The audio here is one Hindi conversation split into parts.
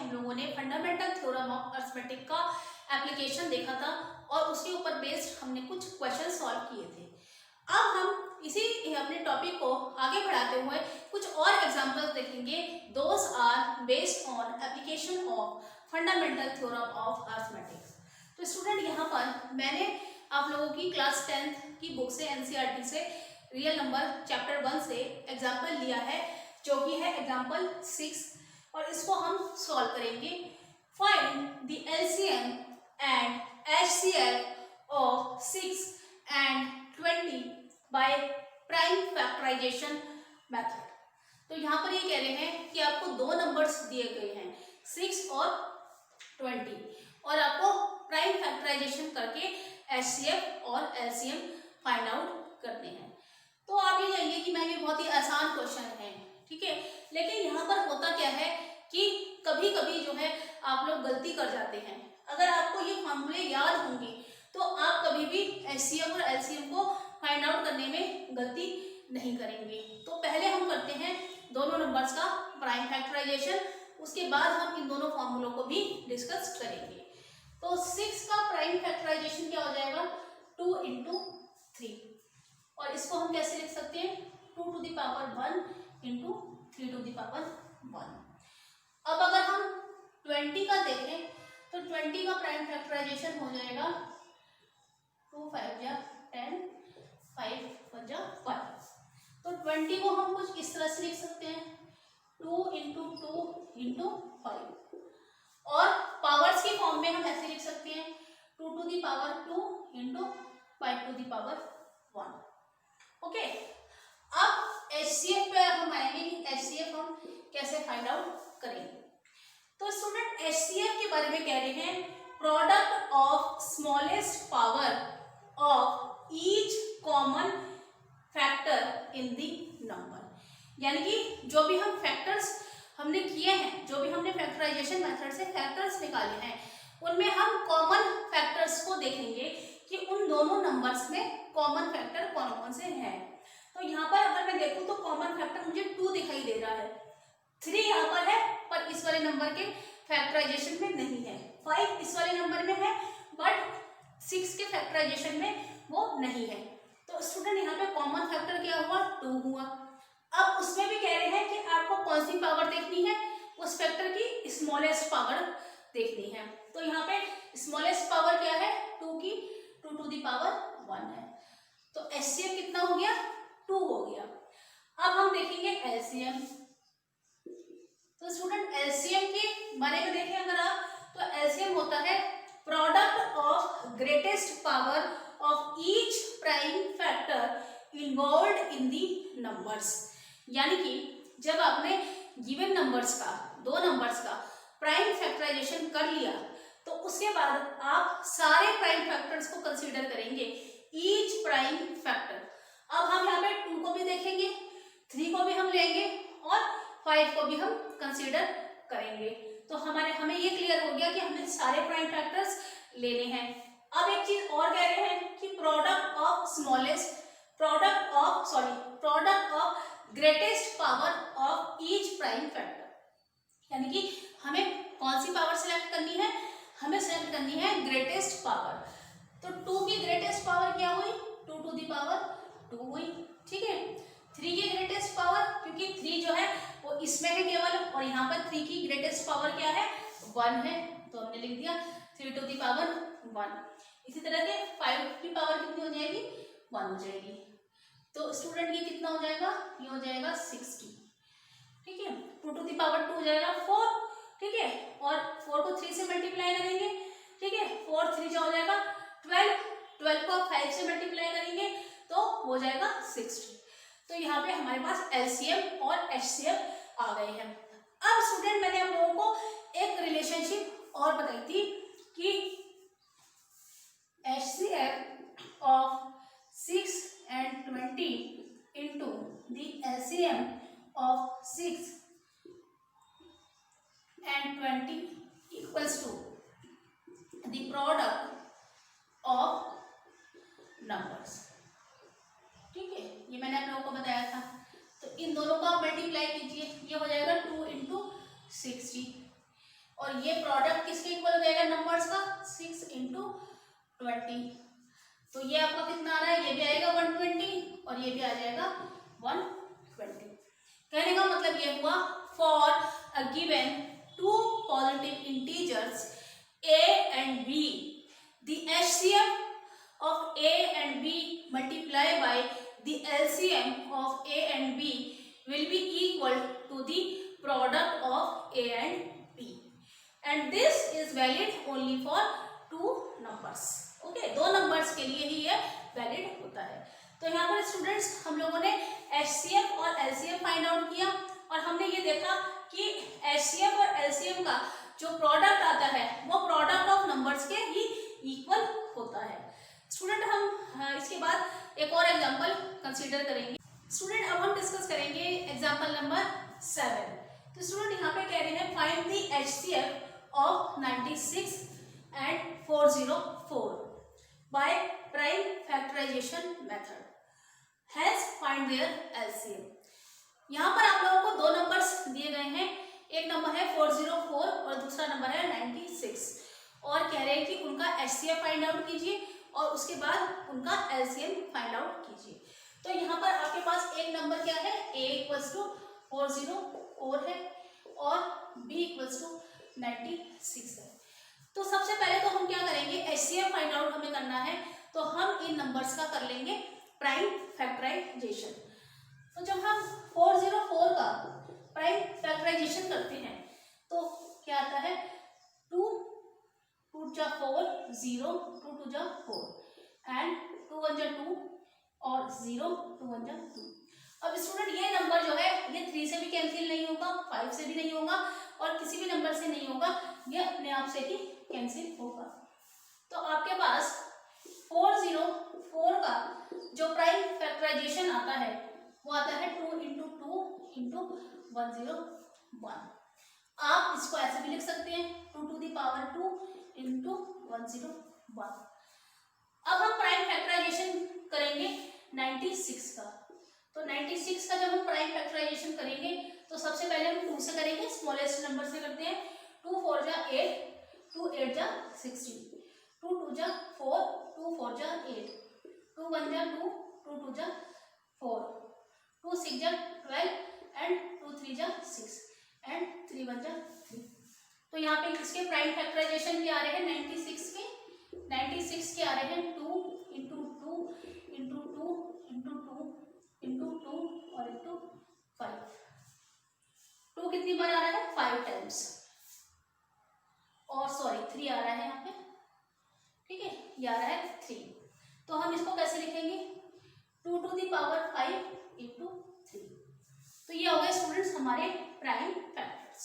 हम लोगों ने फंडामेंटल थ्योरम ऑफ अरिथमेटिक का एप्लीकेशन देखा था और उसके ऊपर बेस्ड हमने कुछ क्वेश्चन सॉल्व किए थे। अब हम इसी अपने टॉपिक को आगे बढ़ाते हुए कुछ और एग्जांपल्स देखेंगे। Those are based on application of fundamental theorem of arithmetics. तो स्टूडेंट यहाँ पर मैंने आप लोगों की क्लास 10th की बुक से एनसीईआरटी से रियल नंबर चैप्टर 1 से एग्जाम्पल लिया है, जो कि है एग्जाम्पल 6, और इसको हम सॉल्व करेंगे। Find the LCM and HCF of 6 and 20 by prime factorisation method. तो यहाँ पर ये कह रहे हैं कि आपको दो नंबर्स दिए गए हैं 6 और 20, और आपको प्राइम फैक्टराइजेशन करके एचसीएफ और एलसीएम फाइंड आउट करने हैं। तो आप ये जानिए कि मैं भी बहुत ही आसान क्वेश्चन है, ठीक है, लेकिन यहाँ पर होता क्या है कि कभी कभी जो है आप लोग गलती कर जाते हैं। अगर आपको ये फॉर्मूले याद होंगे तो आप कभी भी एचसीएफ और एलसीएम को फाइंड आउट करने में गलती नहीं करेंगे। तो पहले हम करते हैं दोनों नंबर्स का प्राइम फैक्टराइजेशन, उसके बाद हम इन दोनों फॉर्मूलों को भी डिस्कस करेंगे। तो 6 का प्राइम फैक्टराइजेशन क्या हो जाएगा 2 × 3, और इसको हम कैसे लिख सकते हैं 2 to the power 1 × 3 to the power 1। अब अगर हम 20 का देखें तो 20 का प्राइम फैक्टराइजेशन हो जाएगा 2 5 जा 10 5 1 जा 1। तो 20 को हम कुछ इस तरह से लिख सकते हैं 2 × 2 × 5, और पावर्स की फॉर्म में हम ऐसे लिख सकते हैं 2 to the power 2 × 5 to the power 1। Okay, अब एचसीएफ पे हम आएंगे कि एचसीएफ हम कैसे फाइंड आउट करेंगे। तो स्टूडेंट एचसीएफ के बारे में कह रहे हैं product of smallest power of each common factor in the number, यानी कि जो भी हम फैक्टर्स हमने किए हैं, जो भी हमने फैक्टराइजेशन मेथड से फैक्टर्स निकाले हैं, उनमें हम कॉमन फैक्टर्स को देखेंगे कि उन दोनों नंबर्स में कॉमन फैक्टर कौन कौन से हैं। तो यहाँ पर अगर मैं देखूँ तो कॉमन फैक्टर मुझे 2 दिखाई दे रहा है, 3 यहाँ पर है पर इस वाले नंबर के फैक्टराइजेशन में नहीं है, 5 इस वाले नंबर में है बट 6 के फैक्टराइजेशन में वो नहीं है। तो स्टूडेंट यहाँ पे कॉमन फैक्टर क्या हुआ 2 हुआ। अब उसमें भी कह रहे हैं कि आपको कौन सी पावर देखनी है, उस फैक्टर की स्मॉलेस्ट पावर देखनी है। तो यहाँ पे स्मॉलेस्ट पावर क्या है 2 की 2 to the power 1 है। तो एचसीएफ कितना हो गया 2 हो गया। अब हम देखेंगे एलसीएम। तो स्टूडेंट एलसीएम के बारे में देखें अगर आप, तो एलसीएम होता है product of greatest power of each prime factor involved in the numbers, यानी कि जब आपने गिवन नंबर्स का, दो नंबर्स का प्राइम फैक्टराइजेशन कर लिया तो उसके बाद आप सारे प्राइम फैक्टर्स को कंसीडर करेंगे, ईच प्राइम फैक्टर। अब हम यहाँ पे 2 को भी देखेंगे, 3 को भी हम लेंगे और 5 को भी हम कंसीडर करेंगे। तो हमें ये क्लियर हो गया कि हमें सारे प्राइम फैक्टर्स लेने हैं। अब एक चीज और कह रहे हैं कि product of greatest power of each prime factor, यानी कि हमें कौन सी पावर सिलेक्ट करनी है, हमें सिलेक्ट करनी है ग्रेटेस्ट पावर। तो 2 की ग्रेटेस्ट पावर क्या हुई 2 to the power 2 हुई, ठीक है। 3 की ग्रेटेस्ट पावर, क्योंकि 3 जो है वो इसमें है केवल, और यहाँ पर 3 की ग्रेटेस्ट पावर क्या है 1 है, तो हमने लिख दिया 3 to the power 1। इसी तरह से 5 की पावर कितनी हो जाएगी 1 हो जाएगी। तो स्टूडेंट ये कितना हो जाएगा, ये हो जाएगा 60, ठीक है। 2 to the power 2 हो जाएगा 4, ठीक है, और 4 को 3 से मल्टीप्लाई करेंगे, ठीक है, 4 3 जो हो जाएगा 12 को 5 से मल्टीप्लाई करेंगे तो हो जाएगा 60। तो यहाँ पे हमारे पास एलसीएम और एचसीएफ आ गए हैं। अब स्टूडेंट मैंने आप लोगों को एक रिलेशनशिप और बताई थी कि HCF of 6 and 20 into the LCM of 6 and 20 equals to the product of numbers, ठीक है। ये मैंने आप लोगों को बताया था। तो इन दोनों का मल्टीप्लाई कीजिए, ये हो जाएगा 2 × 60। और ये प्रोडक्ट किसके इक्वल हो जाएगा नंबर्स का 6 × 20। तो ये आपका कितना आ रहा है, ये भी आएगा 120 और ये भी आ जाएगा 120। कहने का मतलब ये हुआ for a given two positive integers a and b, the HCF of a and b multiplied by the LCM of a and b will be equal to the product of a and b, and this is valid only for two numbers. Okay, दो नंबर्स के लिए ही ये वैलिड होता है। तो यहाँ पर स्टूडेंट्स हम लोगों ने HCF और LCM फाइंड आउट किया और हमने ये देखा कि HCF और LCM का जो प्रोडक्ट आता है वो प्रोडक्ट ऑफ नंबर्स के ही इक्वल होता है। स्टूडेंट हम इसके बाद एक और एग्जांपल कंसीडर करेंगे। स्टूडेंट अब हम डिस्कस करेंगे एग्जांपल नंबर 7। तो स्टूडेंट यहाँ पे कह रहे हैं find the HCF of 96 and 404 by prime factorization method, hence find their LCM। यहाँ पर आप लोगों को दो नंबर्स दिए गए हैं, एक नंबर है 404 और दूसरा नंबर है 96 और कह रहे हैं कि उनका HCF फाइंड आउट कीजिए और उसके बाद उनका LCM फाइंड आउट कीजिए। तो यहाँ पर आपके पास एक नंबर क्या है, A = 404 है और B = 96 है। तो सबसे पहले तो हम क्या करेंगे, HCF फाइंड आउट हमें करना है तो हम इन नंबर्स का कर लेंगे प्राइम फैक्टराइजेशन। तो जब हम 404 का प्राइम फैक्टराइजेशन करते हैं तो क्या आता है, 2 2 × 4 0, 2 2 × 4 एंड 2 1 × 2 और 0 2 1 × 2। अब स्टूडेंट ये नंबर जो है ये 3 से भी कैंसिल नहीं होगा, 5 से भी नहीं होगा और किसी भी नंबर से नहीं होगा, ये अपने आप से ही कैंसिल होगा। तो आपके पास 404 का जो प्राइम फैक्टराइजेशन आता है वो आता है 2 × 2 × 101। आप इसको ऐसे भी लिख सकते हैं 2 to the power 2 × 101। अब हम प्राइम फैक्टराइजेशन करेंगे 96 का। तो 96 का जब हम प्राइम फैक्टराइजेशन करेंगे तो सबसे पहले हम 2 से करेंगे, स्मॉलेस्ट नंबर से करते हैं। 2 4 × 8, 2 8 × 16, 2 2 × 4, 2 4 × 8, 2 1 × 2, 2 2 × 4, 2 6 × 12 एंड 2 3 × 6 एंड 3 1 × 3। तो यहाँ पे इसके प्राइम फैक्टराइजेशन भी आ रहे हैं 96 के। 96 के आ रहे हैं 2 × 2 × 2 × 2 × 2 और × 5। 2 कितनी बार आ रहा है, 5 टाइम्स और सॉरी 3 आ रहा है यहाँ पे, ठीक है, ये आ रहा है 3। तो हम इसको कैसे लिखेंगे, 2 to the power 5 × 3। तो ये हो गए स्टूडेंट्स हमारे प्राइम फैक्टर्स।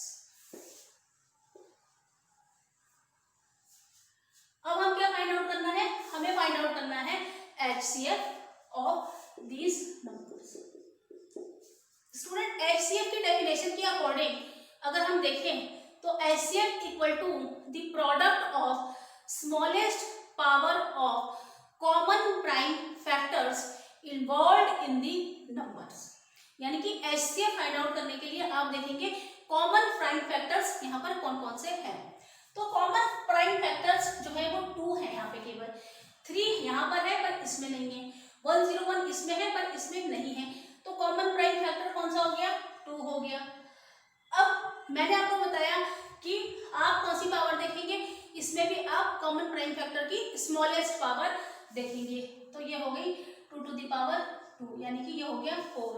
अब हम क्या फाइंड आउट करना है, हमें फाइंड आउट करना है HCF of these numbers. Student HCF की डेफिनेशन के अकॉर्डिंग अगर हम देखें तो HCF = the product of smallest power of common prime factors involved in the numbers. यानी कि HCF फाइंड आउट करने के लिए आप देखेंगे कॉमन प्राइम फैक्टर्स यहाँ पर कौन कौन से हैं। तो कॉमन प्राइम फैक्टर्स जो है वो 2 है, यहाँ पे केवल 3 यहाँ पर है पर इसमें नहीं है, 101 इसमें है पर इसमें नहीं है। तो कॉमन प्राइम फैक्टर कौन सा हो गया, 2 हो गया। अब मैंने आपको बताया कि आप कौन सी पावर देखेंगे, इसमें भी आप कॉमन प्राइम फैक्टर की स्मॉलेस्ट पावर देखेंगे। तो ये हो गई 2 to the power 2 यानी कि ये हो गया 4।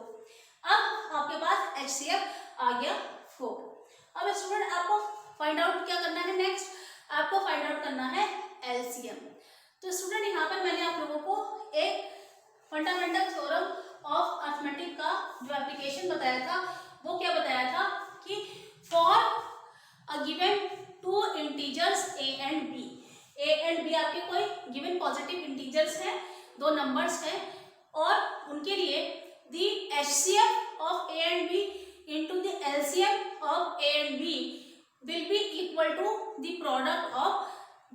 अब आपके पास HCF आ गया 4। अब स्टूडेंट आपको फाइंड आउट क्या करना है, नेक्स्ट आपको फाइंड आउट करना है LCM। तो स्टूडेंट यहाँ पर मैंने आप लोगों को एक फंडामेंटल थ्योरम ऑफ अरिथमेटिक का जो एप्लीकेशन बताया था वो क्या बताया था कि for a given 2 integers A and B आपके कोई गिवन पॉजिटिव इंटीजर्स हैं, 2 नंबर्स हैं और उनके लिए the HCF of A and B into the LCM of A and B will be equal to the product of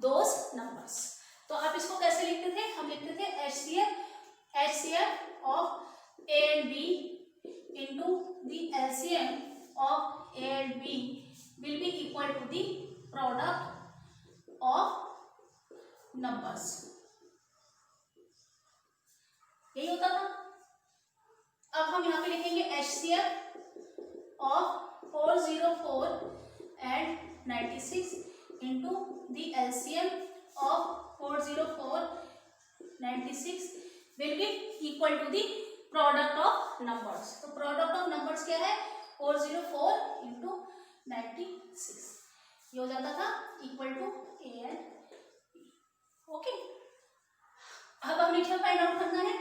those numbers। तो आप इसको कैसे लिखते थे, हम लिखते थे HCF of A and B into the LCM of A and B will be equal to the product of numbers, यही होता था। अब हम यहाँ पे लिखेंगे HCF of 404 and 96 into the LCM of 404 96 will be equal to the product of numbers। तो product of numbers क्या है, 404 into 96, ये हो जाता था equal to A and B। Okay, अब हमें क्या फाइंड आउट करना है,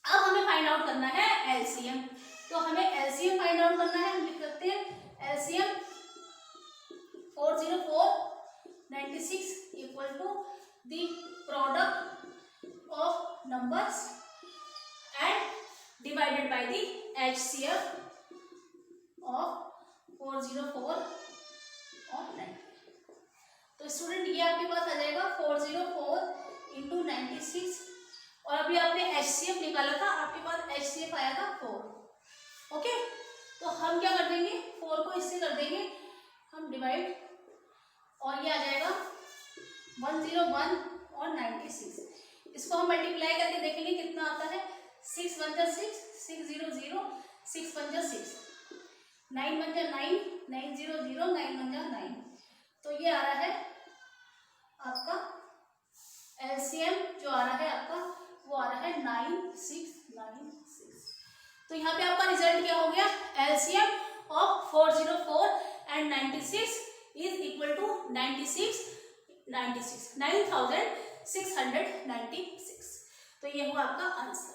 अब हमें फाइंड आउट करना है LCM। तो हमें LCM फाइंड आउट करना है, हम लिख सकते हैं LCM 404 96 equal to the product of numbers and divided by the HCF of 404 और 90। तो स्टूडेंट ये आपके पास आ जाएगा 404 इंटू 96, और अभी आपने HCF निकाला था, आपके पास HCF आया था 4। ओके, तो हम क्या कर देंगे, 4 को इससे कर देंगे हम डिवाइड, और ये आ जाएगा 101 और 96। इसको हम मल्टीप्लाई करके देखेंगे कितना आता है। 6 1 जा 6, 6 0 0, 6 1 जा 6, 9 1 जा 9, 9 0 0, 9 1 जा 9। तो ये आ रहा है आपका LCM, जो आ रहा है आपका वो आ रहा है 9696। तो यहाँ पे आपका रिजल्ट क्या हो गया, LCM of 404 and 96 is equal to 9696। तो ये हुआ आपका आंसर।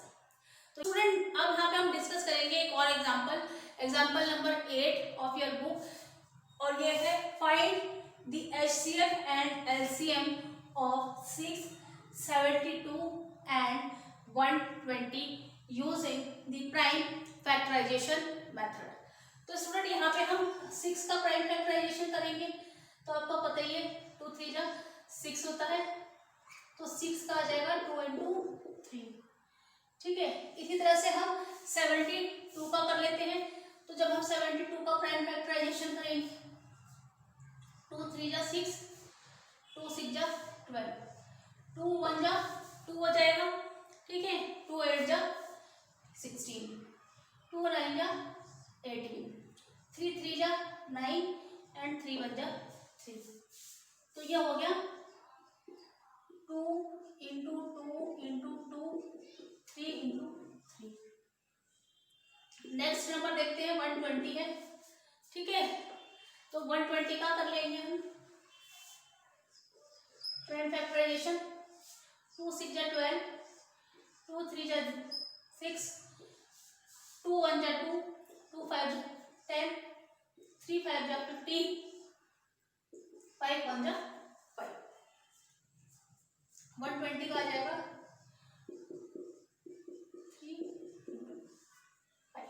तो स्टूडेंट अब यहाँ पे हम डिस्कस करेंगे एक और example number 8 of your book, और ये है find the HCF and LCM of 6, 72 and 120 using the prime factorization method। तो स्टूडेंट यहाँ पे हम 6 का प्राइम फैक्टराइजेशन करेंगे, तो आपको पता ही है 2 3 जा 6 होता है, तो 6 का आ जाएगा 2 into 3। ठीक है, इसी तरह से हम 72 का कर लेते हैं। तो जब हम 72 का प्राइम फैक्टराइजेशन करेंगे, 2 3 जा 6, 2 6 जा 12, 2 1 जा 2 हो जाएगा। ठीक है, 2 8 जा 16, 2 9 जा 18, 3 3 जा 9 एंड 3 1 जा 3। तो ये हो गया 2 into 2 into 2, 3 into 3। Next number देखते हैं 120 है। ठीक है, तो 120 का कर लेंगे हम प्राइम फैक्टराइजेशन। 2 6 जा 12, 2 3 जा 6, 2 1 जा 2, 2 5 जा 10, 3 5 जा 15, 5 1 जा 5। 120 का आ जाएगा 3 5।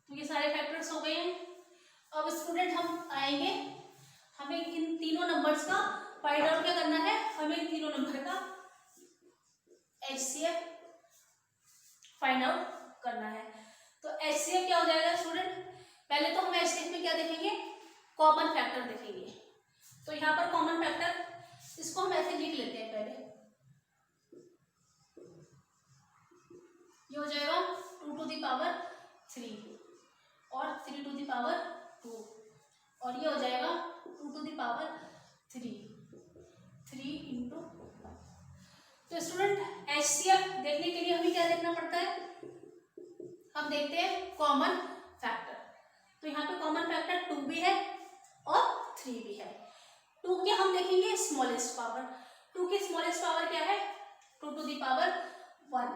तो ये सारे फैक्टर्स हो गए हैं। अब स्टूडेंट हम आएंगे, हमें इन तीनों नंबर्स का फाइंड आउट क्या करना है, हमें इन तीनों नंबर का HCF फाइंड आउट करना है। तो HCF क्या हो जाएगा स्टूडेंट, पहले तो हम HCF में क्या देखेंगे, कॉमन फैक्टर देखेंगे। तो यहाँ पर कॉमन फैक्टर, इसको हम ऐसे लिख लेते हैं पहले, ये हो जाएगा 2 to the power 3 और 3 to the power 2, और ये हो जाएगा 2 to the power 3 into। तो स्टूडेंट HCF देखने के लिए हमें क्या देखना पड़ता है, हम देखते हैं कॉमन फैक्टर। तो यहाँ पे कॉमन फैक्टर 2 भी है और 3 भी है। 2 के हम देखेंगे स्मॉलेस्ट पावर, 2 की स्मॉलेस्ट पावर क्या है, 2 to the power 1।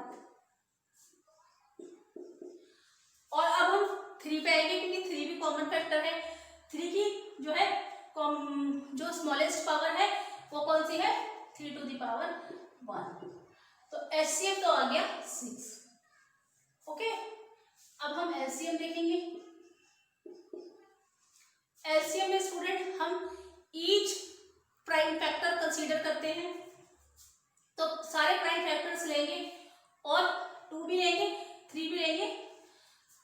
और अब हम 3 पे आएंगे क्योंकि 3 भी कॉमन फैक्टर है। 3 की जो है जो स्मॉलेस्ट पावर है वो कौन सी है, 3 to the power 1। तो HCF तो आ गया 6। ओके, अब हम LCM देखेंगे। LCM में स्टूडेंट हम ईच प्राइम फैक्टर कंसीडर करते हैं, तो सारे प्राइम फैक्टर्स लेंगे और 2 भी लेंगे, 3 भी लेंगे,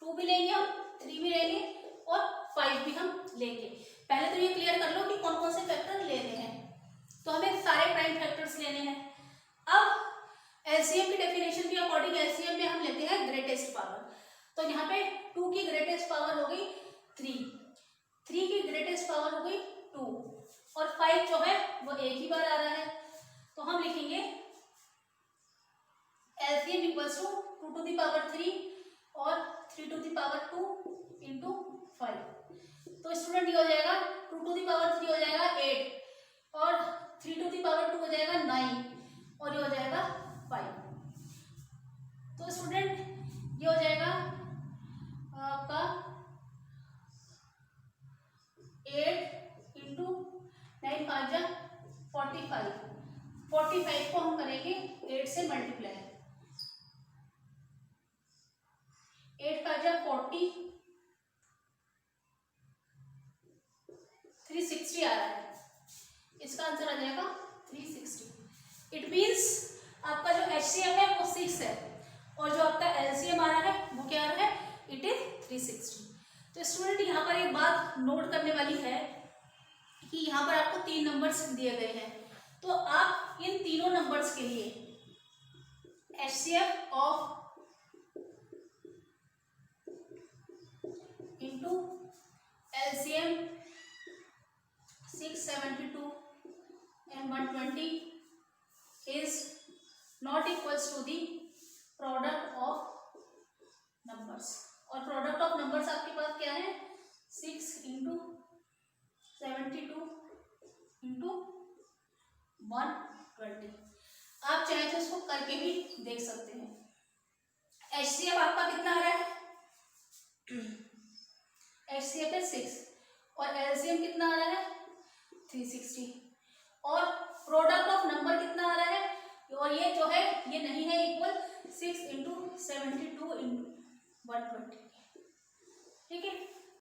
2 भी लेंगे और 3 भी लेंगे और 5 भी हम लेंगे। पहले तो ये क्लियर कर लो कि कौन कौन से फैक्टर लेने हैं। तो हमें सारे प्राइम फैक्टर्स लेने हैं। अब एलसीएम की डेफिनेशन के अकॉर्डिंग एलसीएम में हम लेते हैं ग्रेटेस्ट पावर। तो यहाँ पे 2 की ग्रेटेस्ट पावर हो गई 3, 3 की ग्रेटेस्ट पावर हो गई 2 और 5 जो है वो एक ही बार आ रहा है। तो हम लिखेंगे LCM equals to 2 to the power 3 और 3 टू द पावर 2 इंटू 5। तो स्टूडेंट ये हो जाएगा 2 टू द पावर 3 हो जाएगा 8 और 3 टू द पावर 2 हो जाएगा 9 और ये हो जाएगा 5। तो स्टूडेंट ये हो जाएगा आपका 8 इंटू 9 5 45। 45 को हम करेंगे 8 से मल्टीप्लाई। 8 5 40, 360 आ रहा है। इसका आंसर आ जाएगा 360। इट मीन्स आपका जो HCF है वो 6 है और जो आपका LCM आ रहा है वो क्या आ रहा है, इट इज 360। तो स्टूडेंट यहाँ पर एक बात नोट करने वाली है कि यहाँ पर आपको 3 नंबर्स दिए गए हैं। तो आप इन तीनों नंबर्स के लिए HCF of into LCM 672 and 120 is not equals to the product of numbers। और प्रोडक्ट ऑफ नंबर्स आपके पास क्या है, 6 इंटू 72 इंटू 120। आप चाहे तो इसको करके भी देख सकते हैं। HCF आपका कितना आ रहा है, HCF है 6 और LCM कितना आ रहा है 360 और प्रोडक्ट ऑफ नंबर कितना आ रहा है, और ये जो है ये नहीं है इक्वल 6 इंटू 72 इंटू 120। ठीक है।